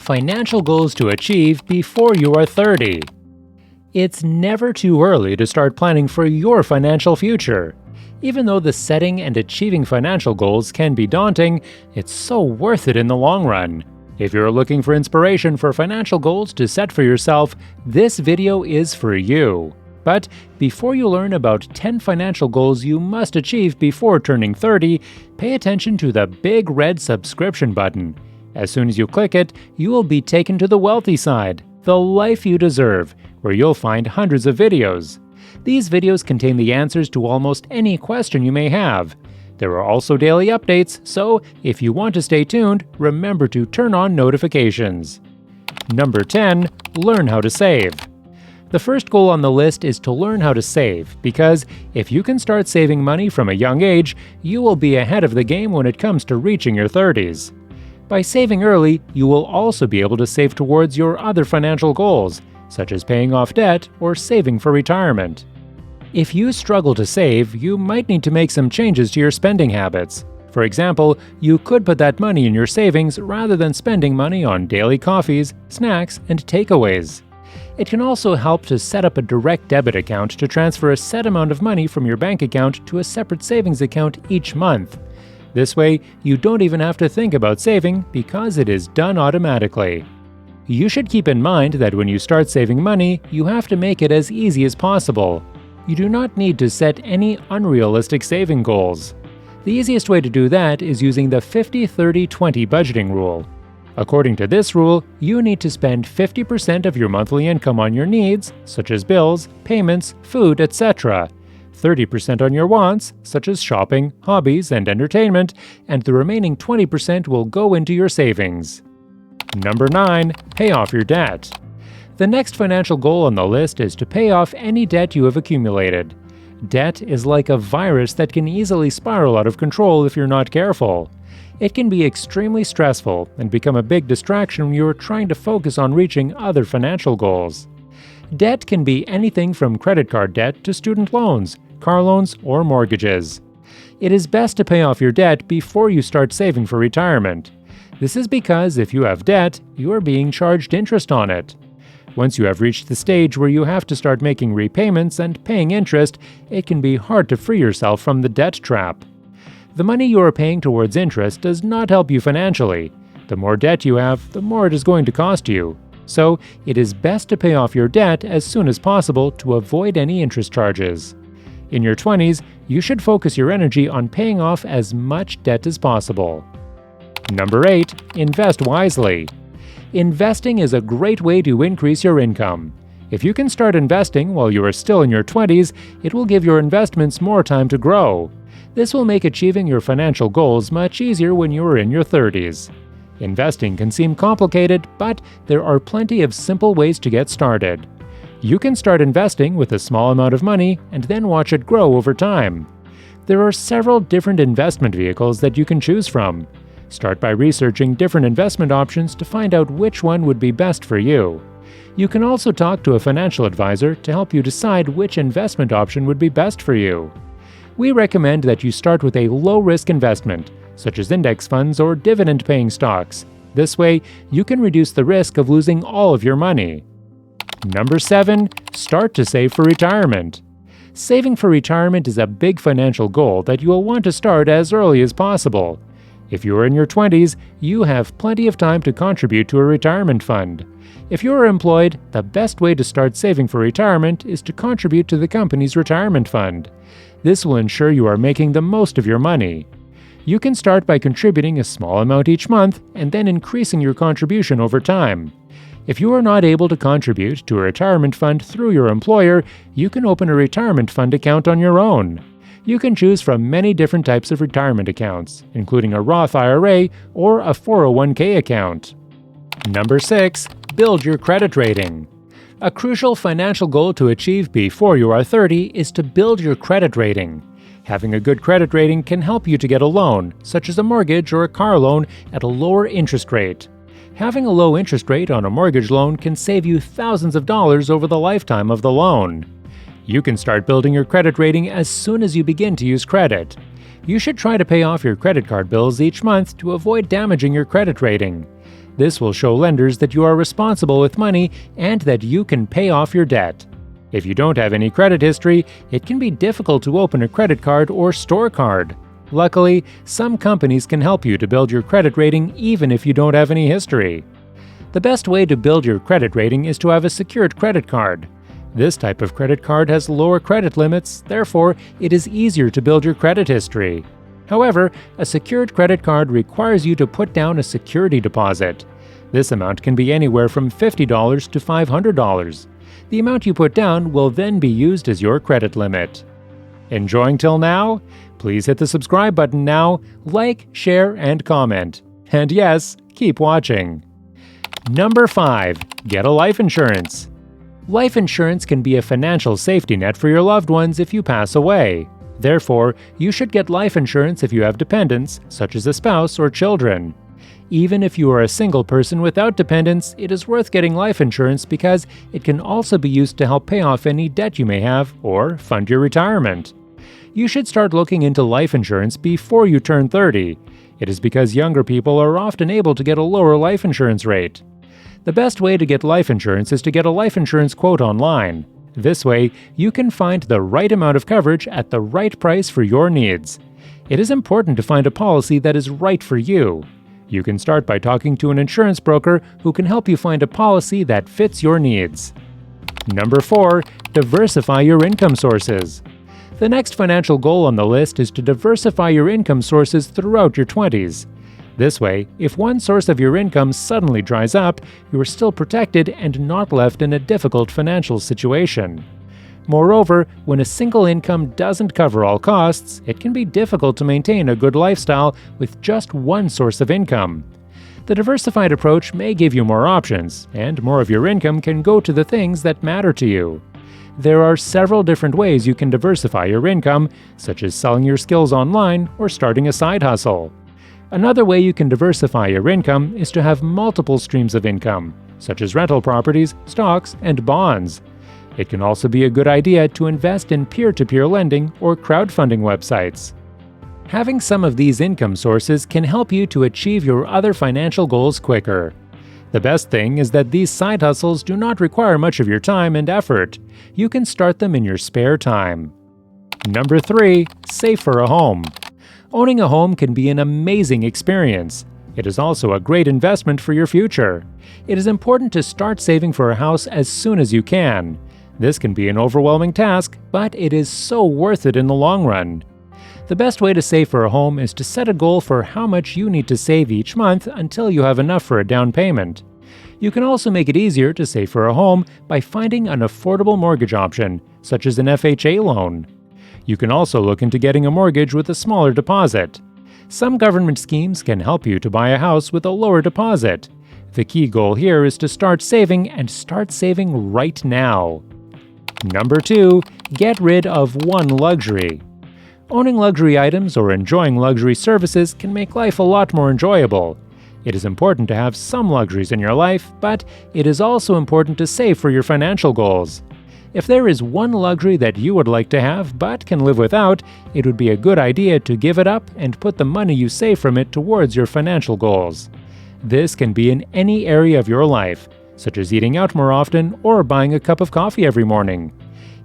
Financial goals to achieve before you are 30. It's never too early to start planning for your financial future. Even though the setting and achieving financial goals can be daunting, it's so worth it in the long run. If you're looking for inspiration for financial goals to set for yourself, this video is for you. But before you learn about 10 financial goals you must achieve before turning 30, pay attention to the big red subscription button. As soon as you click it, you will be taken to the wealthy side, the life you deserve, where you'll find hundreds of videos. These videos contain the answers to almost any question you may have. There are also daily updates, so if you want to stay tuned, remember to turn on notifications. Number 10. Learn how to save. The first goal on the list is to learn how to save, because if you can start saving money from a young age, you will be ahead of the game when it comes to reaching your 30s. By saving early, you will also be able to save towards your other financial goals, such as paying off debt or saving for retirement. If you struggle to save, you might need to make some changes to your spending habits. For example, you could put that money in your savings rather than spending money on daily coffees, snacks, and takeaways. It can also help to set up a direct debit account to transfer a set amount of money from your bank account to a separate savings account each month. This way, you don't even have to think about saving because it is done automatically. You should keep in mind that when you start saving money, you have to make it as easy as possible. You do not need to set any unrealistic saving goals. The easiest way to do that is using the 50-30-20 budgeting rule. According to this rule, you need to spend 50% of your monthly income on your needs, such as bills, payments, food, etc., 30% on your wants, such as shopping, hobbies, and entertainment, and the remaining 20% will go into your savings. Number 9. Pay off your debt. The next financial goal on the list is to pay off any debt you have accumulated. Debt is like a virus that can easily spiral out of control if you're not careful. It can be extremely stressful and become a big distraction when you are trying to focus on reaching other financial goals. Debt can be anything from credit card debt to student loans, car loans, or mortgages. It is best to pay off your debt before you start saving for retirement. This is because if you have debt, you are being charged interest on it. Once you have reached the stage where you have to start making repayments and paying interest, it can be hard to free yourself from the debt trap. The money you are paying towards interest does not help you financially. The more debt you have, the more it is going to cost you. So, it is best to pay off your debt as soon as possible to avoid any interest charges. In your 20s, you should focus your energy on paying off as much debt as possible. Number 8. Invest wisely. Investing is a great way to increase your income. If you can start investing while you are still in your 20s, it will give your investments more time to grow. This will make achieving your financial goals much easier when you are in your 30s. Investing can seem complicated, but there are plenty of simple ways to get started. You can start investing with a small amount of money and then watch it grow over time. There are several different investment vehicles that you can choose from. Start by researching different investment options to find out which one would be best for you. You can also talk to a financial advisor to help you decide which investment option would be best for you. We recommend that you start with a low-risk investment, such as index funds or dividend-paying stocks. This way, you can reduce the risk of losing all of your money. Number 7. Start to save for retirement. Saving for retirement is a big financial goal that you will want to start as early as possible. If you are in your 20s, you have plenty of time to contribute to a retirement fund. If you are employed, the best way to start saving for retirement is to contribute to the company's retirement fund. This will ensure you are making the most of your money. You can start by contributing a small amount each month and then increasing your contribution over time. If you are not able to contribute to a retirement fund through your employer, you can open a retirement fund account on your own. You can choose from many different types of retirement accounts, including a Roth IRA or a 401k account. Number 6. Build your credit rating. A crucial financial goal to achieve before you are 30 is to build your credit rating. Having a good credit rating can help you to get a loan, such as a mortgage or a car loan, at a lower interest rate. Having a low interest rate on a mortgage loan can save you thousands of dollars over the lifetime of the loan. You can start building your credit rating as soon as you begin to use credit. You should try to pay off your credit card bills each month to avoid damaging your credit rating. This will show lenders that you are responsible with money and that you can pay off your debt. If you don't have any credit history, it can be difficult to open a credit card or store card. Luckily, some companies can help you to build your credit rating even if you don't have any history. The best way to build your credit rating is to have a secured credit card. This type of credit card has lower credit limits, therefore it is easier to build your credit history. However, a secured credit card requires you to put down a security deposit. This amount can be anywhere from $50 to $500. The amount you put down will then be used as your credit limit. Enjoying till now? Please hit the subscribe button now, like, share, and comment. And yes, keep watching. Number 5. Get a life insurance. Life insurance can be a financial safety net for your loved ones if you pass away. Therefore, you should get life insurance if you have dependents, such as a spouse or children. Even if you are a single person without dependents, it is worth getting life insurance because it can also be used to help pay off any debt you may have or fund your retirement. You should start looking into life insurance before you turn 30. It is because younger people are often able to get a lower life insurance rate. The best way to get life insurance is to get a life insurance quote online. This way, you can find the right amount of coverage at the right price for your needs. It is important to find a policy that is right for you. You can start by talking to an insurance broker who can help you find a policy that fits your needs. Number 4. Diversify your income sources. The next financial goal on the list is to diversify your income sources throughout your 20s. This way, if one source of your income suddenly dries up, you are still protected and not left in a difficult financial situation. Moreover, when a single income doesn't cover all costs, it can be difficult to maintain a good lifestyle with just one source of income. The diversified approach may give you more options, and more of your income can go to the things that matter to you. There are several different ways you can diversify your income, such as selling your skills online or starting a side hustle. Another way you can diversify your income is to have multiple streams of income, such as rental properties, stocks, and bonds. It can also be a good idea to invest in peer-to-peer lending or crowdfunding websites. Having some of these income sources can help you to achieve your other financial goals quicker. The best thing is that these side hustles do not require much of your time and effort. You can start them in your spare time. Number 3. Save for a home. Owning a home can be an amazing experience. It is also a great investment for your future. It is important to start saving for a house as soon as you can. This can be an overwhelming task, but it is so worth it in the long run. The best way to save for a home is to set a goal for how much you need to save each month until you have enough for a down payment. You can also make it easier to save for a home by finding an affordable mortgage option, such as an FHA loan. You can also look into getting a mortgage with a smaller deposit. Some government schemes can help you to buy a house with a lower deposit. The key goal here is to start saving and start saving right now. Number 2. Get rid of one luxury. Owning luxury items or enjoying luxury services can make life a lot more enjoyable. It is important to have some luxuries in your life, but it is also important to save for your financial goals. If there is one luxury that you would like to have but can live without, it would be a good idea to give it up and put the money you save from it towards your financial goals. This can be in any area of your life, such as eating out more often or buying a cup of coffee every morning.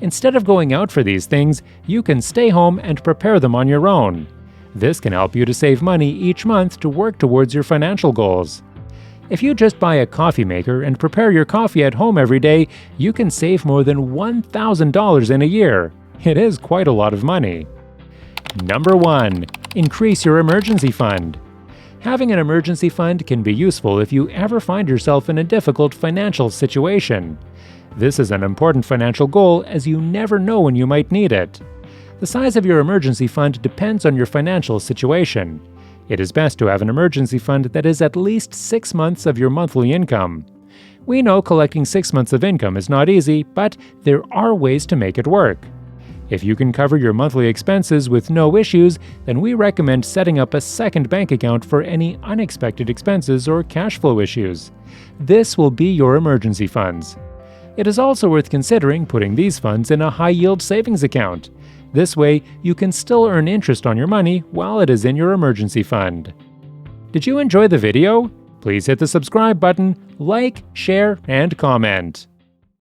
Instead of going out for these things, you can stay home and prepare them on your own. This can help you to save money each month to work towards your financial goals. If you just buy a coffee maker and prepare your coffee at home every day, you can save more than $1,000 in a year. It is quite a lot of money. Number 1. Increase your emergency fund. Having an emergency fund can be useful if you ever find yourself in a difficult financial situation. This is an important financial goal as you never know when you might need it. The size of your emergency fund depends on your financial situation. It is best to have an emergency fund that is at least 6 months of your monthly income. We know collecting 6 months of income is not easy, but there are ways to make it work. If you can cover your monthly expenses with no issues, then we recommend setting up a second bank account for any unexpected expenses or cash flow issues. This will be your emergency funds. It is also worth considering putting these funds in a high-yield savings account. This way, you can still earn interest on your money while it is in your emergency fund. Did you enjoy the video? Please hit the subscribe button, like, share, and comment.